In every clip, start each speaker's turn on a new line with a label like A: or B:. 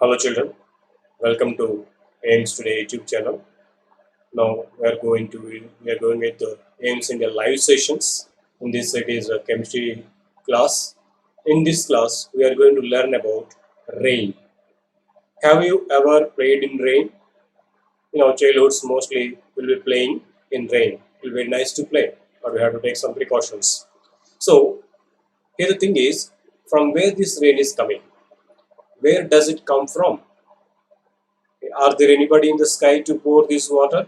A: Hello children, welcome to AIMS Today YouTube channel. Now we are going with the AIMS India live sessions. In this it is a chemistry class. In this class we are going to learn about rain. Have you ever played in rain? In our childhoods mostly we'll be playing in rain. It will be nice to play, but we have to take some precautions. So here the thing is, from where this rain is coming? Where does it come from? Are there anybody in the sky to pour this water?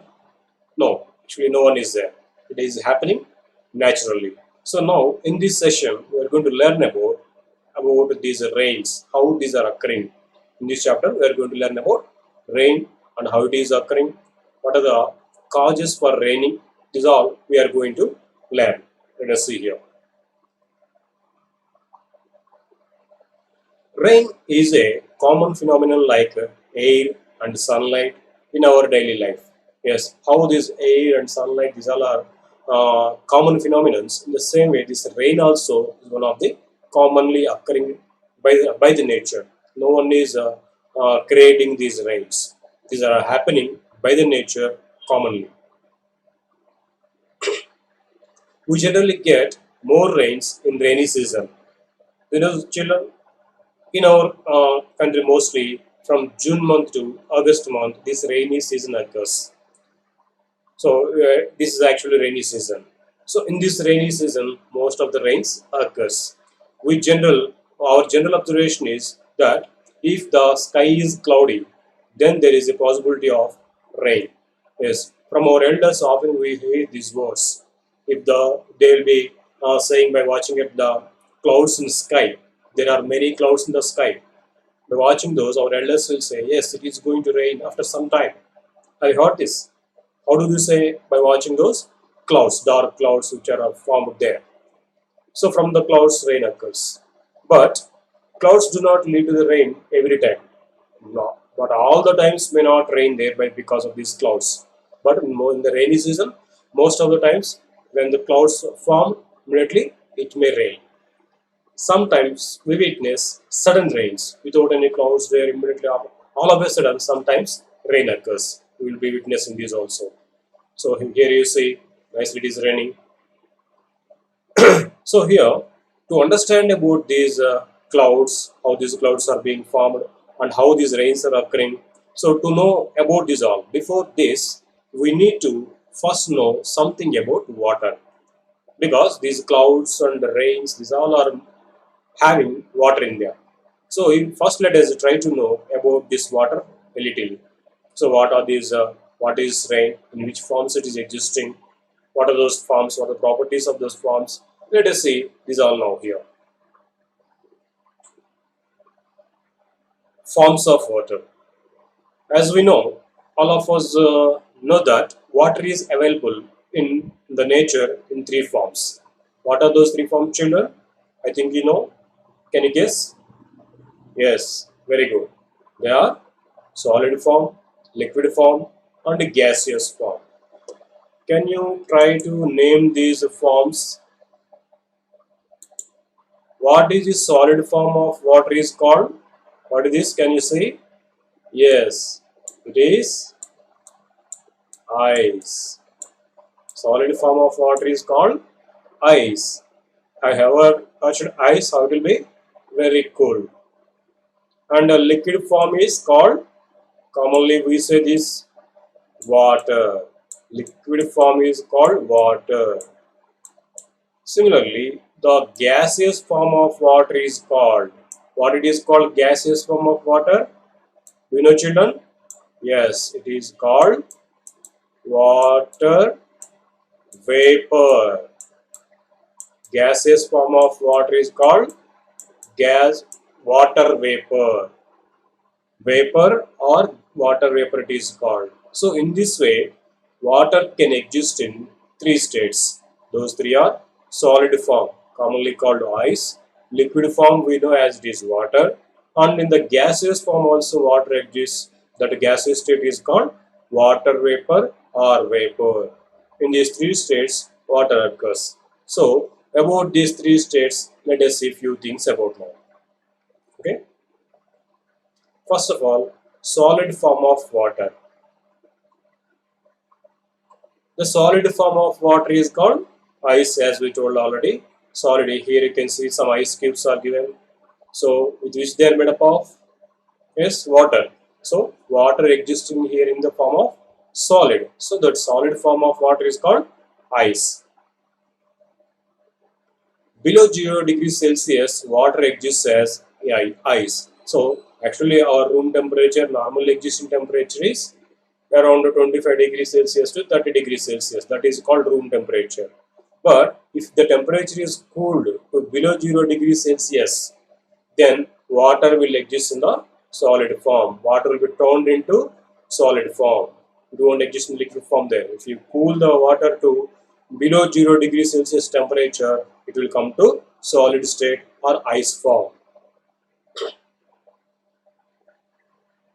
A: No, actually no one is there. It is happening naturally. So now in this session we are going to learn about these rains, how these are occurring. In this chapter we are going to learn about rain and how it is occurring, what are the causes for raining. This is all we are going to learn. Let us see here. Rain is a common phenomenon like air and sunlight in our daily life. Yes, how this air and sunlight, these all are common phenomena. In the same way, this rain also is one of the commonly occurring by the nature. No one is creating these rains. These are happening by the nature commonly. We generally get more rains in rainy season. You know, children, in our country mostly from June month to August month, this rainy season occurs. So this is actually rainy season. So in this rainy season, most of the rains occurs. Our general observation is that if the sky is cloudy, then there is a possibility of rain. Yes, from our elders often we hear these words. If they will be saying by watching at the clouds in the sky, there are many clouds in the sky. By watching those, our elders will say, yes, it is going to rain after some time. I heard this. How do you say by watching those clouds, dark clouds which are formed there? So from the clouds, rain occurs. But clouds do not lead to the rain every time. No. But all the times may not rain there because of these clouds. But in the rainy season, most of the times when the clouds form, immediately it may rain. Sometimes we witness sudden rains without any clouds there immediately. All of a sudden, sometimes rain occurs. We will be witnessing this also. So here you see, nicely it is raining. So here, to understand about these clouds, how these clouds are being formed, and how these rains are occurring. So to know about this all, before this, we need to first know something about water, because these clouds and the rains, these all are having water in them. So first let us try to know about this water a little. So what are these? What is rain? In which forms it is existing? What are those forms? What are the properties of those forms? Let us see these all now here. Forms of water. As we know, all of us know that water is available in the nature in three forms. What are those three forms, children? I think you know. Can you guess? Yes, very good. They are solid form, liquid form, and gaseous form. Can you try to name these forms? What is the solid form of water is called? What is this? Can you say? Yes, it is ice. Solid form of water is called ice. I have ever touched ice, how it will be? Very cold. And a liquid form is called, commonly we say this, water. Liquid form is called water. Similarly, the gaseous form of water is called, what it is called, gaseous form of water? Do you know, children? Yes, it is called water vapor. Gaseous form of water is called water vapor. Vapor or water vapor it is called. So in this way, water can exist in three states. Those three are solid form, commonly called ice; liquid form we know as it is water; and in the gaseous form also water exists. That gaseous state is called water vapor or vapor. In these three states, water occurs. So about these three states, let us see few things about now. Okay. First of all, solid form of water. The solid form of water is called ice, as we told already. Solid, here you can see some ice cubes are given. So, with which they are made up of? Yes, water. So, water existing here in the form of solid. So, that solid form of water is called ice. Below 0 degrees Celsius, water exists as ice. So, actually, our room temperature, normal existing temperature is around 25 degrees Celsius to 30 degrees Celsius. That is called room temperature. But if the temperature is cooled to below 0 degrees Celsius, then water will exist in the solid form. Water will be turned into solid form. It won't exist in liquid form there. If you cool the water to below 0 degrees Celsius temperature, it will come to solid state or ice form.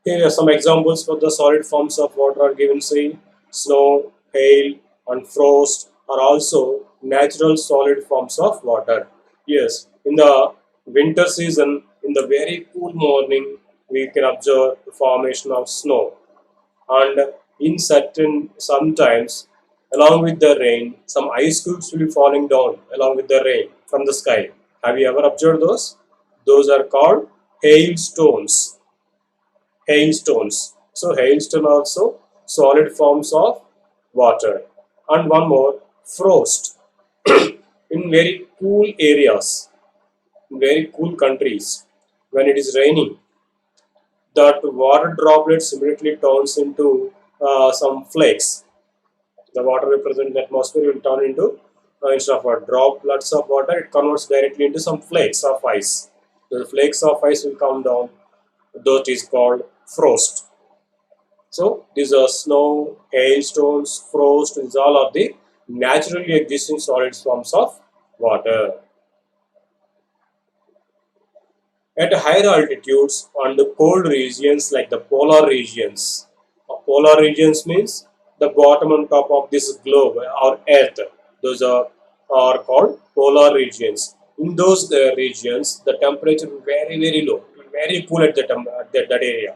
A: Here are some examples for the solid forms of water are given. Say snow, hail, and frost are also natural solid forms of water. Yes, in the winter season, in the very cool morning, we can observe the formation of snow, and in certain sometimes along with the rain, some ice cubes will be falling down along with the rain from the sky. Have you ever observed those? Those are called hailstones. Hailstones. So hailstone also solid forms of water. And one more, frost. In very cool areas, in very cool countries, when it is raining, that water droplets immediately turns into some flakes. The water representing the atmosphere will turn into, instead of droplets of water, it converts directly into some flakes of ice. The flakes of ice will come down. That is called frost. So these are snow, hailstones, frost. These all are the naturally existing solid forms of water. At higher altitudes and the cold regions like the polar regions. Polar regions means the bottom and top of this globe or earth. Those are called polar regions. In those regions, the temperature is very low, very cool at that area.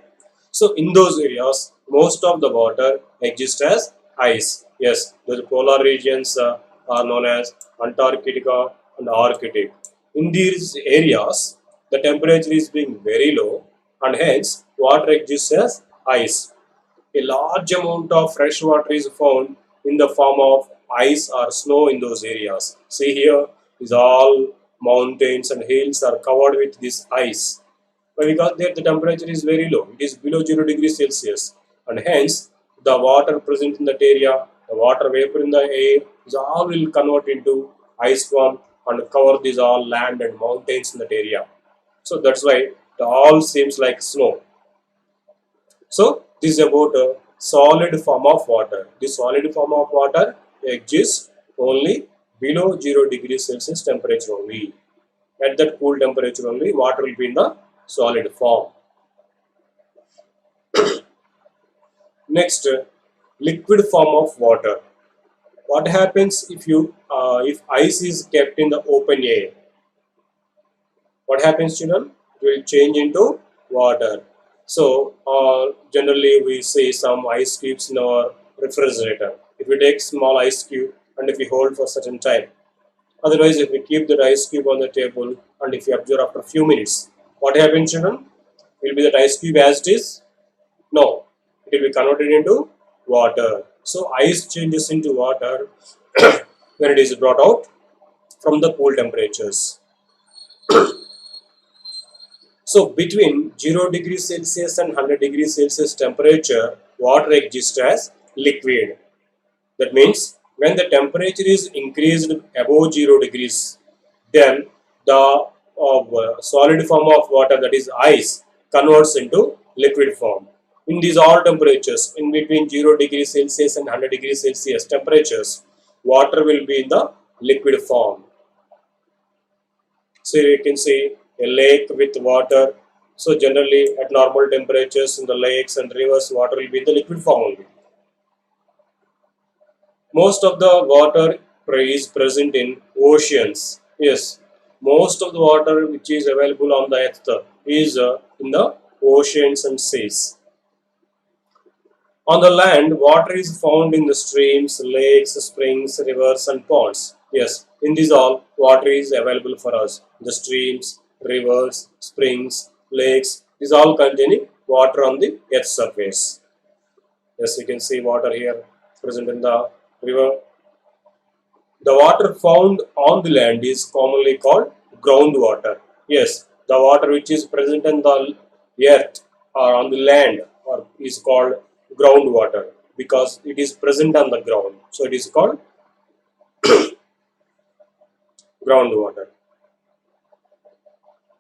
A: So in those areas, most of the water exists as ice. Yes, the polar regions are known as Antarctica and Arctic. In these areas, the temperature is being very low, and hence water exists as ice. A large amount of fresh water is found in the form of ice or snow in those areas. See here is all mountains and hills are covered with this ice. But because there the temperature is very low, it is below 0 degrees Celsius, and hence the water present in that area, the water vapor in the air, is all will convert into ice form and cover these all land and mountains in that area. So that's why it all seems like snow. So this is about a solid form of water. This solid form of water exists only below 0 degrees Celsius temperature only. At that cool temperature only, water will be in the solid form. Next, liquid form of water. What happens if ice is kept in the open air? What happens, children? It will change into water. So generally we see some ice cubes in our refrigerator. If we take small ice cube and if we hold for certain time, otherwise if we keep the ice cube on the table and if we observe after a few minutes, what happens, children? Will be that ice cube as it is? No, it will be converted into water. So ice changes into water when it is brought out from the cool temperatures. So between 0 degrees Celsius and 100 degrees Celsius temperature, water exists as liquid. That means when the temperature is increased above 0 degrees, then the solid form of water, that is ice, converts into liquid form. In these all temperatures, in between 0 degrees Celsius and 100 degrees Celsius temperatures, water will be in the liquid form. So you can see a lake with water. So generally at normal temperatures in the lakes and rivers, water will be in the liquid form only. Most of the water is present in oceans. Yes, most of the water which is available on the earth is in the oceans and seas. On the land, water is found in the streams, lakes, springs, rivers, and ponds. Yes, in these all, water is available for us. The streams, rivers, springs, lakes, these all containing water on the earth's surface. Yes, you can see water here present in the river. The water found on the land is commonly called groundwater. Yes, the water which is present in the earth or on the land or is called groundwater because it is present on the ground. So it is called groundwater.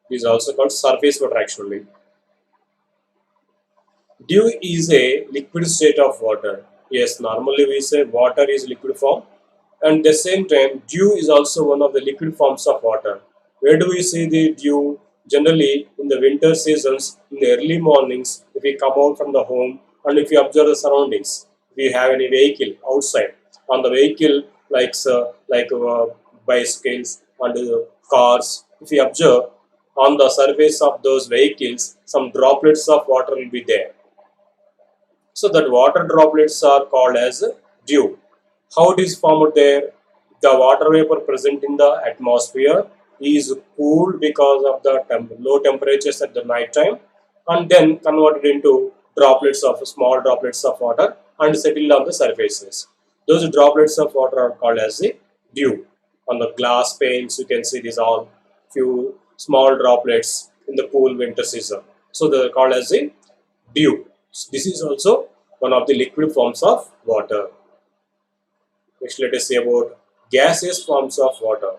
A: It is also called surface water actually. Dew is a liquid state of water. Yes, normally we say water is liquid form, and at the same time, dew is also one of the liquid forms of water. Where do we see the dew? Generally, in the winter seasons, in the early mornings, if we come out from the home and if we observe the surroundings, if we have any vehicle outside, on the vehicle like bicycles and cars, if we observe on the surface of those vehicles, some droplets of water will be there. So that water droplets are called as dew. How it is formed there? The water vapor present in the atmosphere is cooled because of the low temperatures at the night time and then converted into small droplets of water and settled on the surfaces. Those droplets of water are called as the dew. On the glass panes you can see these all few small droplets in the cool winter season. So they are called as the dew. This is also one of the liquid forms of water. Next, let us see about gaseous forms of water.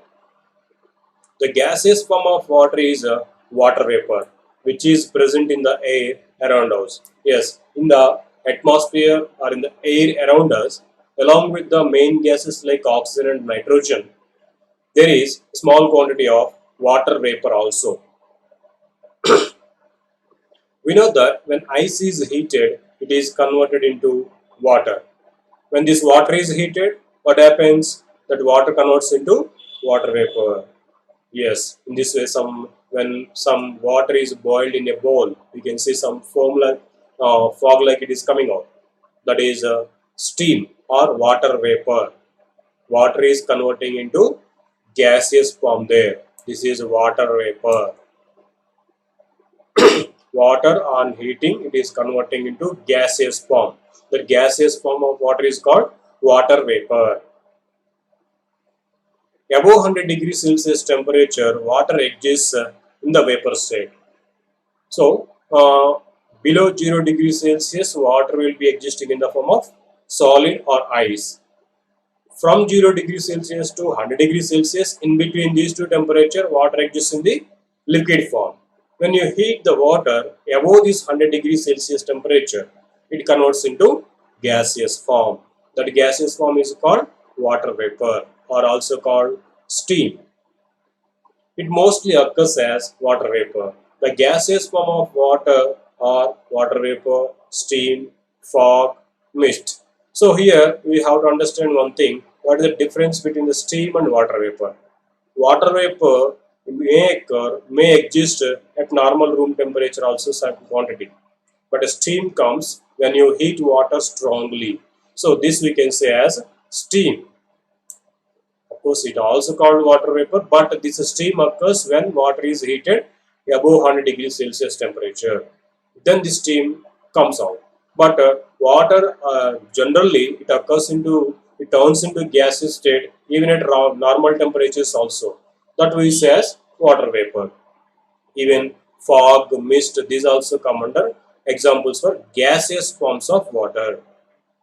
A: The gaseous form of water is a water vapor, which is present in the air around us. Yes, in the atmosphere or in the air around us, along with the main gases like oxygen and nitrogen, there is a small quantity of water vapor also. We know that when ice is heated, it is converted into water. When this water is heated, what happens? That water converts into water vapor. Yes, in this way, when some water is boiled in a bowl, we can see some foam like fog like it is coming out. That is steam or water vapor. Water is converting into gaseous form there. This is water vapor. Water on heating, it is converting into gaseous form. The gaseous form of water is called water vapor. Above 100 degrees Celsius temperature, water exists in the vapor state. So, below 0 degrees Celsius, water will be existing in the form of solid or ice. From 0 degrees Celsius to 100 degrees Celsius, in between these two temperature, water exists in the liquid form. When you heat the water above this 100 degrees Celsius temperature, it converts into gaseous form. That gaseous form is called water vapor or also called steam. It mostly occurs as water vapor. The gaseous form of water are water vapor, steam, fog, mist. So here we have to understand one thing. What is the difference between the steam and water vapor? Water vapor may exist at normal room temperature also certain quantity. But steam comes when you heat water strongly. So this we can say as steam. Of course, it also called water vapor, but this steam occurs when water is heated above 100 degrees Celsius temperature. Then the steam comes out. But water generally it turns into gaseous state even at normal temperatures also. That we say as water vapor. Even fog, mist, these also come under examples for gaseous forms of water.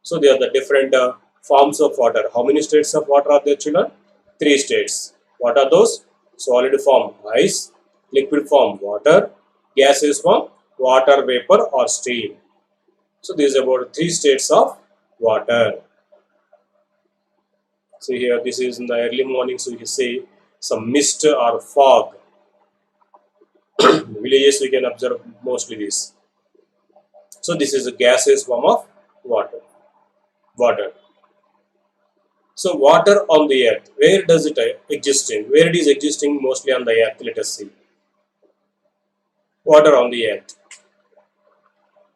A: So they are the different forms of water. How many states of water are there, children? 3 states. What are those? Solid form ice, liquid form water, gaseous form water vapor or steam. So these are about 3 states of water. See here, this is in the early morning, so you see some mist or fog. Villages we can observe mostly this. So this is a gaseous form of water. Water. So water on the earth, where does it exist in? Where it is existing mostly on the earth, let us see. Water on the earth.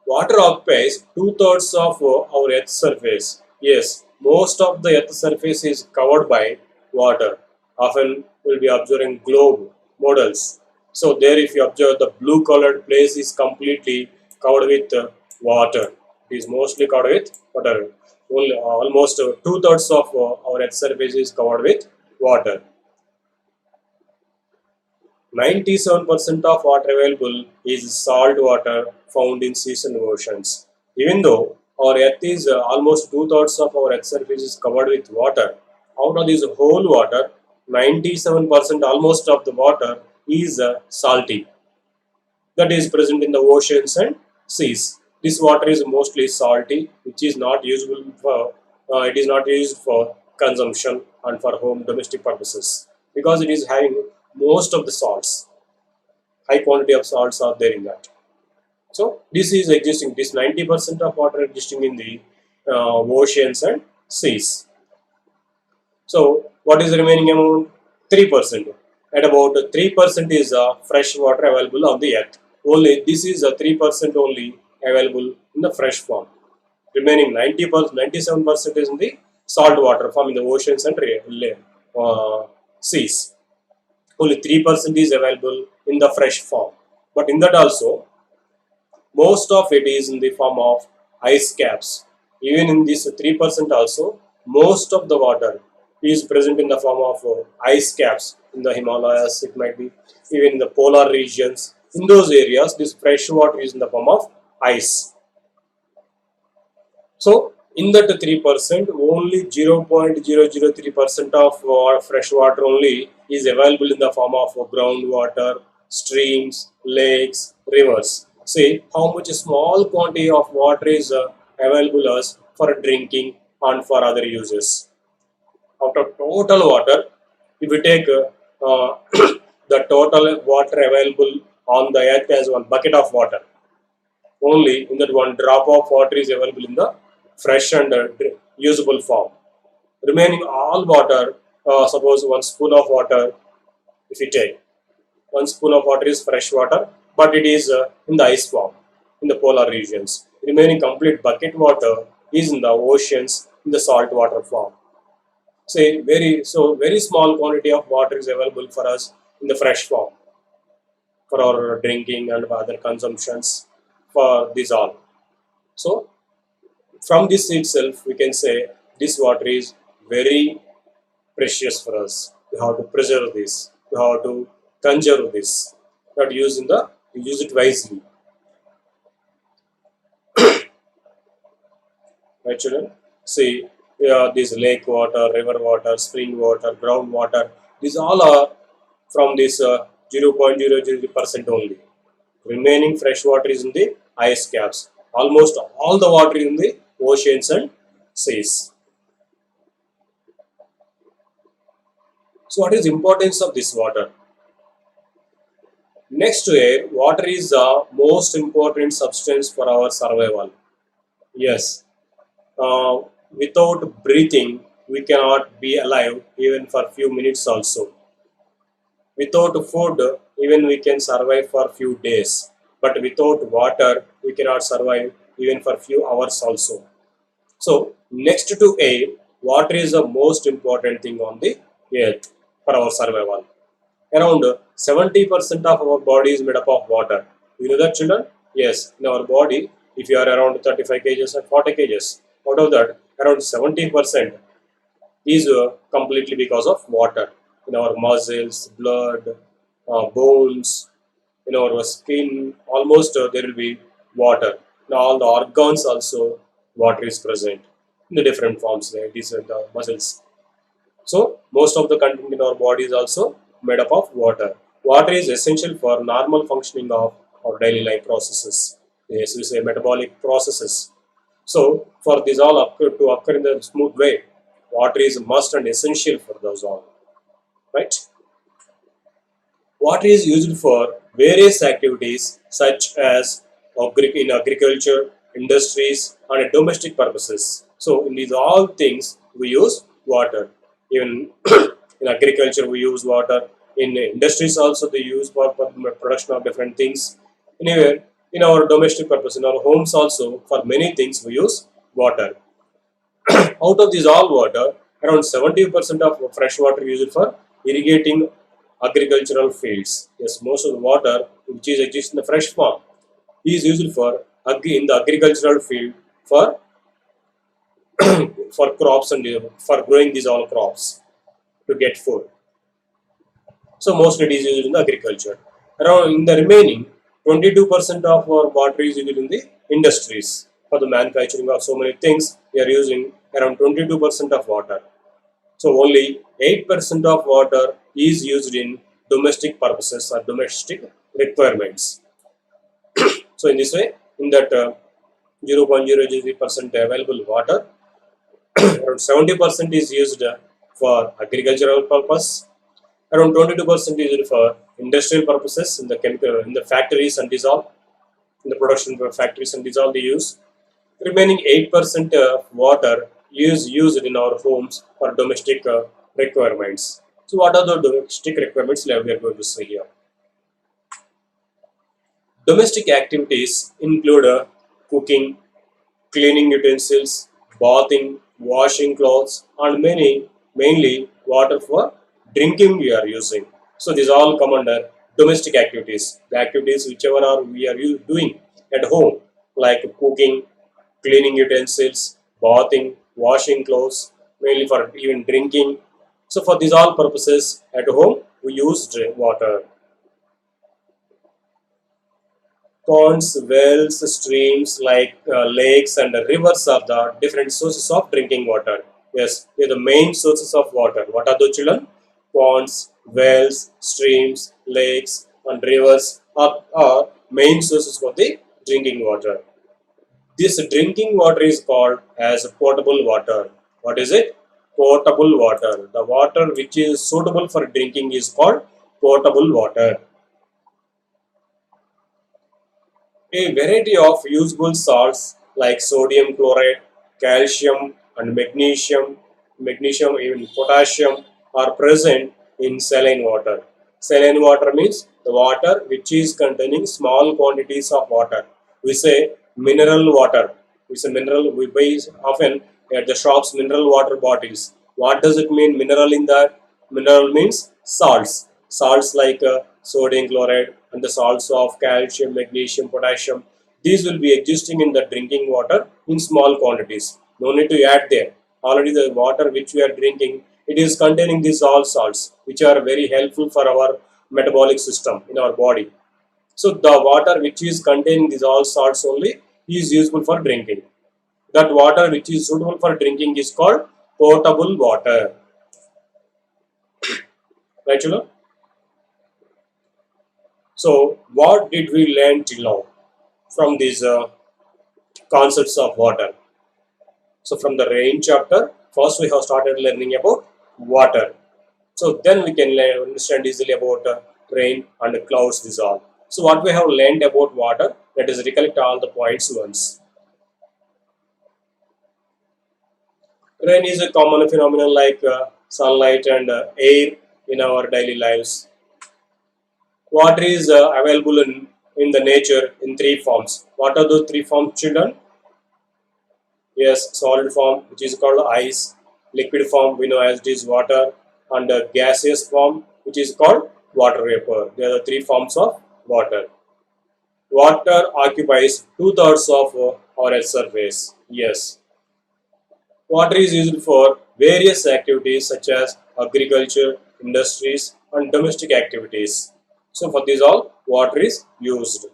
A: Water occupies two-thirds of our Earth's surface. Yes, most of the Earth's surface is covered by water. Often we'll be observing globe models. So there, if you observe, the blue-colored place is completely covered with water. It is mostly covered with water. Only, almost two-thirds of our Earth's surface is covered with water. 97% of water available is salt water found in seas and oceans. Even though our Earth is almost two-thirds of our Earth surface is covered with water, out of this whole water, 97% almost of the water is salty, that is present in the oceans and seas. This water is mostly salty, which is not usable for it is not used for consumption and for home domestic purposes because it is having most of the salts. High quantity of salts are there in that. So this is existing. This 90% of water existing in the oceans and seas. So what is the remaining amount? 3%. At about 3% is fresh water available on the earth. Only this is 3% only available in the fresh form. Remaining 90%, 97% is in the salt water form in the oceans and seas. Only 3% is available in the fresh form. But in that also, most of it is in the form of ice caps. Even in this 3% also, most of the water is present in the form of ice caps in the Himalayas, it might be even in the polar regions. In those areas, this fresh water is in the form of ice. So, in that 3%, only 0.003% of fresh water only is available in the form of groundwater, streams, lakes, rivers. See how much small quantity of water is available us for drinking and for other uses. Out of total water, if we take the total water available on the earth as one bucket of water, only in that one drop of water is available in the fresh and usable form. Remaining all water, suppose one spoon of water, if you take one spoon of water is fresh water, but it is in the ice form in the polar regions. Remaining complete bucket water is in the oceans in the salt water form. Say very small quantity of water is available for us in the fresh form for our drinking and other consumptions for this all. So from this itself, we can say this water is very precious for us. We have to preserve this. We have to conserve this. We have to use it wisely. Right, children? See, this lake water, river water, spring water, ground water. These all are from this 0.003% only. Remaining fresh water is in the ice caps. Almost all the water is in the oceans and seas. So what is the importance of this water? Next to air, water is the most important substance for our survival. Yes, without breathing, we cannot be alive even for few minutes also. Without food, even we can survive for few days. But without water, we cannot survive even for few hours also. So, next to air, water is the most important thing on the earth for our survival. Around 70% of our body is made up of water. You know that, children? Yes, in our body, if you are around 35 kgs and 40 kgs, out of that, around 70% is completely because of water. In our muscles, blood, bones, in our skin, almost there will be water. Now, all the organs also, water is present in the different forms. It is in the muscles. So, most of the content in our body is also made up of water. Water is essential for normal functioning of our daily life processes. Yes, we say metabolic processes. So, for this all to occur in a smooth way, water is must and essential for those all. Right? Water is used for various activities such as in agriculture, industries, and domestic purposes. So, in these all things, we use water. Even in agriculture, we use water. In industries, also they use for production of different things. Anywhere, in our domestic purpose, in our homes also, for many things we use water. Out of this all water, around 70% of fresh water used for irrigating agricultural fields. Yes, most of the water which is exists in the fresh form is used for in the agricultural field for for crops and for growing these all crops to get food. So mostly it is used in the agriculture. Around in the remaining 22% of our water is used in the industries. For the manufacturing of so many things, we are using around 22% of water. So only 8% of water is used in domestic purposes or domestic requirements. So in this way, in that 0.003% available water, around 70% is used for agricultural purpose. Around 22% is used for industrial purposes in the chemical, in the factories and dissolve, in the production factories and dissolve they use. Remaining 8% of water is used in our homes for domestic requirements. So what are the domestic requirements we are going to see here? Domestic activities include cooking, cleaning utensils, bathing, washing clothes, and mainly water for drinking we are using. So these all come under domestic activities. The activities whichever are we are doing at home, like cooking, cleaning utensils, bathing, washing clothes, mainly for even drinking. So for these all purposes at home we use water. Ponds, wells, streams like lakes and rivers are the different sources of drinking water. Yes, they are the main sources of water. What are the children? Ponds, wells, streams, lakes and rivers are main sources for the drinking water. This drinking water is called as potable water. What is it? Potable water. The water which is suitable for drinking is called potable water. A variety of usable salts like sodium chloride, calcium and magnesium even potassium are present in saline water. Saline water means the water which is containing small quantities of water. We say mineral water. We say mineral, we buy often at the shops mineral water bottles. What does it mean mineral in that? Mineral means salts. Salts like sodium chloride and the salts of calcium, magnesium, potassium. These will be existing in the drinking water in small quantities. No need to add there. Already the water which we are drinking, it is containing these all salts which are very helpful for our metabolic system in our body. So the water which is containing these all salts only is useful for drinking. That water which is suitable for drinking is called potable water. Right, children? So what did we learn till now from these concepts of water? So from the rain chapter, first we have started learning about water. So then we can understand easily about rain and clouds dissolve. So what we have learned about water, let us recollect all the points once. Rain is a common phenomenon like sunlight and air in our daily lives. Water is available in the nature in three forms. What are those three forms, children? Yes, solid form, which is called ice. Liquid form, we know as it is water. And gaseous form, which is called water vapor. There are the three forms of water. Water occupies 2/3 of our Earth's surface. Yes. Water is used for various activities such as agriculture, industries, and domestic activities. So for these all, water is used.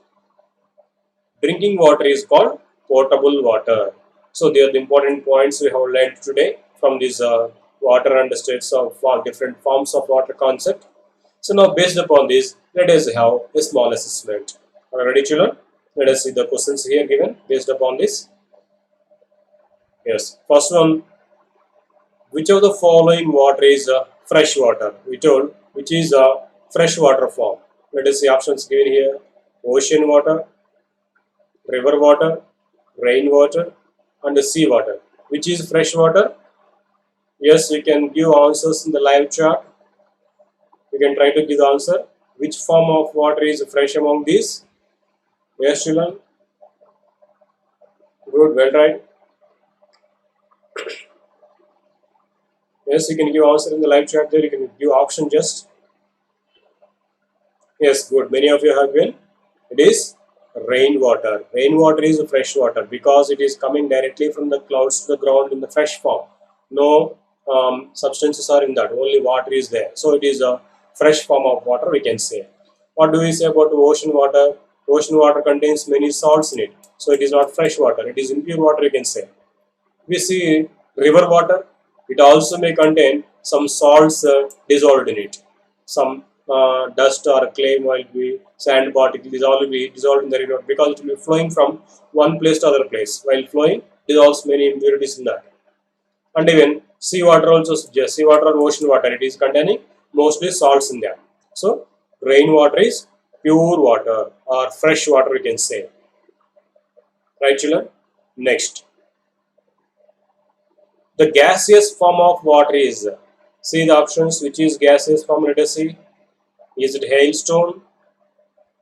A: Drinking water is called potable water. So they are the important points we have learned today from this water and states of different forms of water concept. So now based upon this, let us have a small assessment. Are you ready, children? Let us see the questions here given based upon this. Yes, first one, which of the following water is fresh water? We told which is a fresh water form. Let us see options given here: ocean water, river water, rain water, and sea water. Which is fresh water? Yes, we can give answers in the live chat. You can try to give the answer. Which form of water is fresh among these? Yes, children. Good, well right. Yes, you can give answer in the live chat there. You can give option just. Yes, good. Many of you have given. It is rainwater. Rainwater is fresh water because it is coming directly from the clouds to the ground in the fresh form. No substances are in that. Only water is there. So it is a fresh form of water, we can say. What do we say about the ocean water? Ocean water contains many salts in it. So it is not fresh water. It is impure water, you can say. We see river water, it also may contain some salts dissolved in it. Some dust or clay will be sand particle will be dissolved in the river because it will be flowing from one place to other place. While flowing, dissolves many impurities in that. And even seawater also suggests seawater or ocean water, it is containing mostly salts in there. So rainwater is pure water or fresh water, we can say. Right, children? Next. The gaseous form of water is, see the options, which is gaseous form, let us see. Is it hailstone,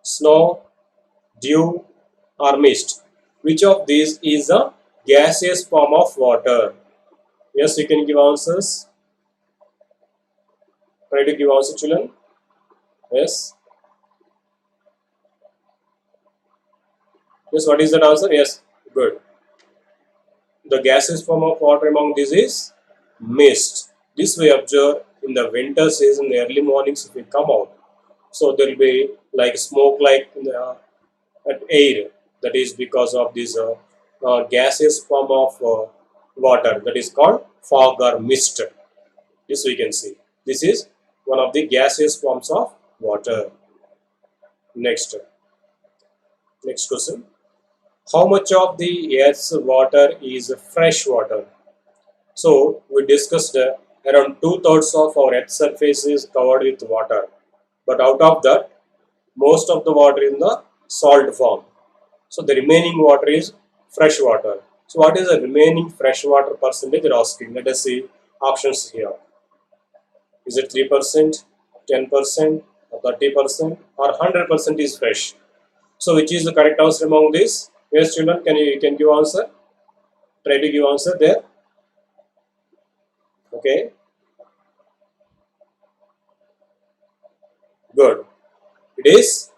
A: snow, dew or mist? Which of these is a gaseous form of water? Yes, you can give answers. Try to give answer, children. Yes. Yes, what is that answer? Yes, good. The gaseous form of water among these is mist. This we observe in the winter season, early mornings if we come out. So there will be like smoke like at air, that is because of this gaseous form of water, that is called fog or mist. This we can see. This is one of the gaseous forms of water. Next question. How much of the earth's water is fresh water? So we discussed around two-thirds of our earth's surface is covered with water, but out of that most of the water is in the salt form. So the remaining water is fresh water. So what is the remaining fresh water percentage they're asking? Let us see options here. Is it 3%, 10%, or 30%, or 100% is fresh? So which is the correct answer among these? Yes, children, can give answer? Try to give answer there. Okay, good. It is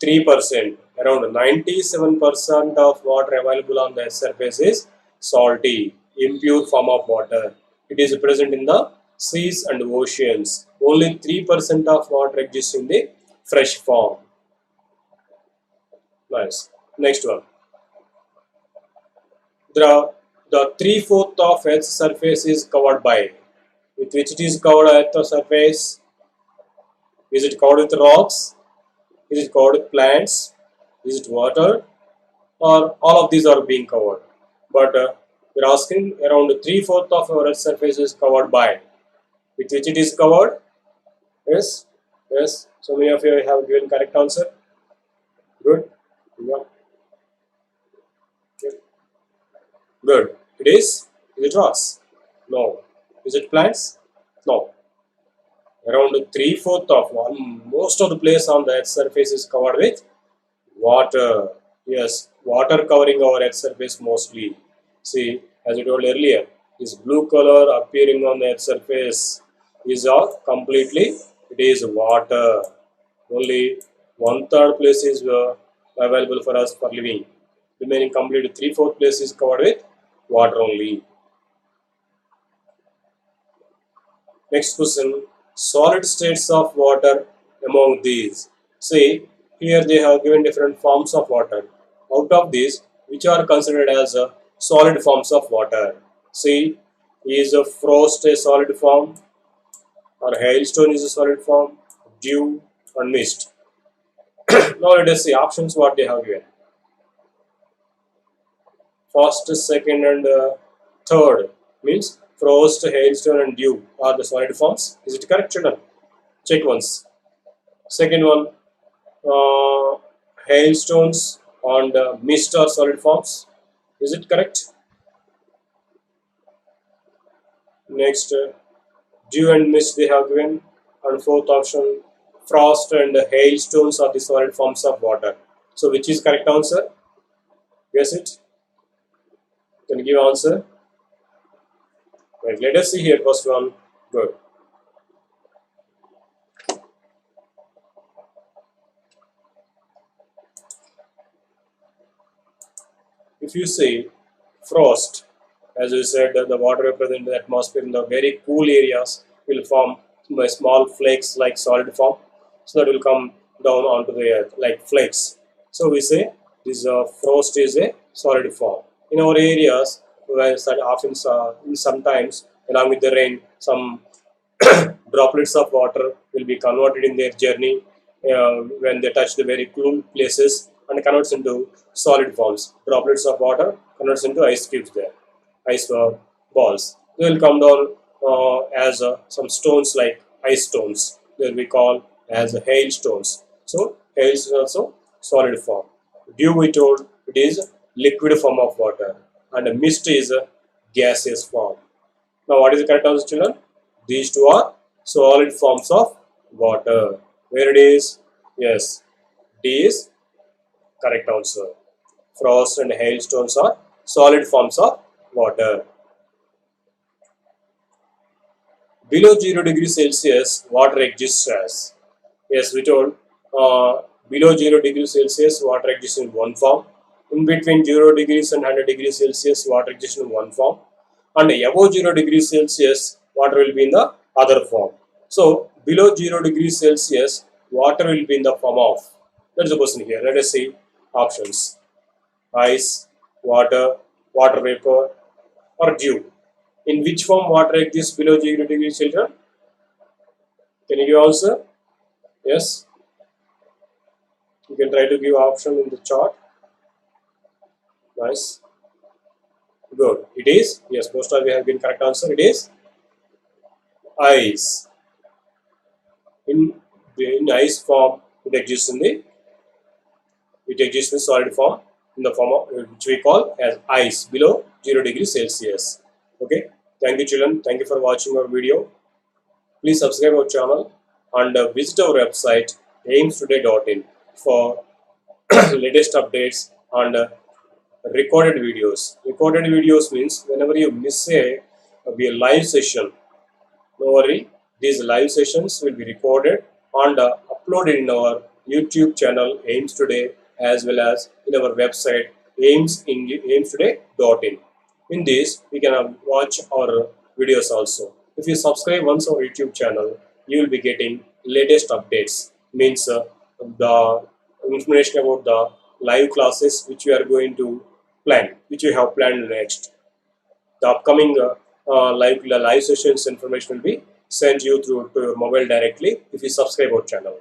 A: 3%. Around 97% of water available on the surface is salty, impure form of water. It is present in the seas and oceans. Only 3% of water exists in the fresh form. Nice. Next one. The 3/4 of Earth's surface is covered by. With which it is covered at the surface? Is it covered with rocks? Is it covered with plants? Is it water? Or all of these are being covered? But we're asking around 3/4 of our Earth's surface is covered by. With which it is covered? Yes, yes. So many of you have given correct answer. Good. Yeah. Good. It is. Is it rocks? No. Is it plants? No. Around 3/4 of one, most of the place on the Earth's surface is covered with water. Yes, water covering our Earth's surface mostly. See, as I told earlier, this blue color appearing on the Earth's surface is all completely, it is water. Only one-third place is available for us for living. Remaining complete 3/4 place is covered with water only. Next question, solid states of water among these. See, here they have given different forms of water. Out of these, which are considered as solid forms of water? See, is a frost a solid form, or hailstone is a solid form, dew or mist? Now let us see options what they have given. First, second, and third means frost, hailstone, and dew are the solid forms. Is it correct, children? Check once. Second one, uh, hailstones and mist are solid forms. Is it correct? Next, dew and mist they have given. And fourth option, frost and hailstones are the solid forms of water. So which is correct answer? Guess it. Can you give answer? Right. Let us see here. First one. Good. If you say frost, as we said, the water vapor in the atmosphere in the very cool areas will form by small flakes like solid form. So that will come down onto the earth like flakes. So we say this frost is a solid form. In our areas, where often sometimes along with the rain, some droplets of water will be converted in their journey when they touch the very cool places and converts into solid forms. Droplets of water converts into ice cubes there, ice balls. They will come down as some stones like ice stones. They will be called as hailstones. So hail is also solid form. Dew we told it is liquid form of water, and mist is a gaseous form. Now, what is the correct answer, children? These two are solid forms of water. Where it is? Yes, D is correct answer. Frost and hailstones are solid forms of water. Below 0 degrees Celsius, water exists as. Yes, we told below 0 degrees Celsius, water exists in one form. In between 0 degrees and 100 degrees Celsius, water exists in one form. And above 0 degrees Celsius, water will be in the other form. So, below 0 degrees Celsius, water will be in the form of. That is the question here. Let us see options. Ice, water, water vapor, or dew. In which form water exists below 0 degrees Celsius? Can you give answer? Yes. You can try to give option in the chart. Nice. Good. It is. Yes, most of you have given correct answer. It is ice. In ice form, it exists in solid form in the form of which we call as ice below 0 degrees Celsius. Okay. Thank you, children. Thank you for watching our video. Please subscribe our channel and visit our website aimstoday.in for latest updates and recorded videos. Recorded videos means whenever you miss a live session, no worry, these live sessions will be recorded and uploaded in our YouTube channel Aims Today as well as in our website aimstoday.in. In this, we can watch our videos also. If you subscribe once our YouTube channel, you will be getting latest updates. Means the information about the live classes which we are going to plan, which we have planned next. The upcoming live sessions information will be sent you through to your mobile directly if you subscribe our channel.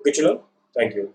A: Okay, children? Thank you.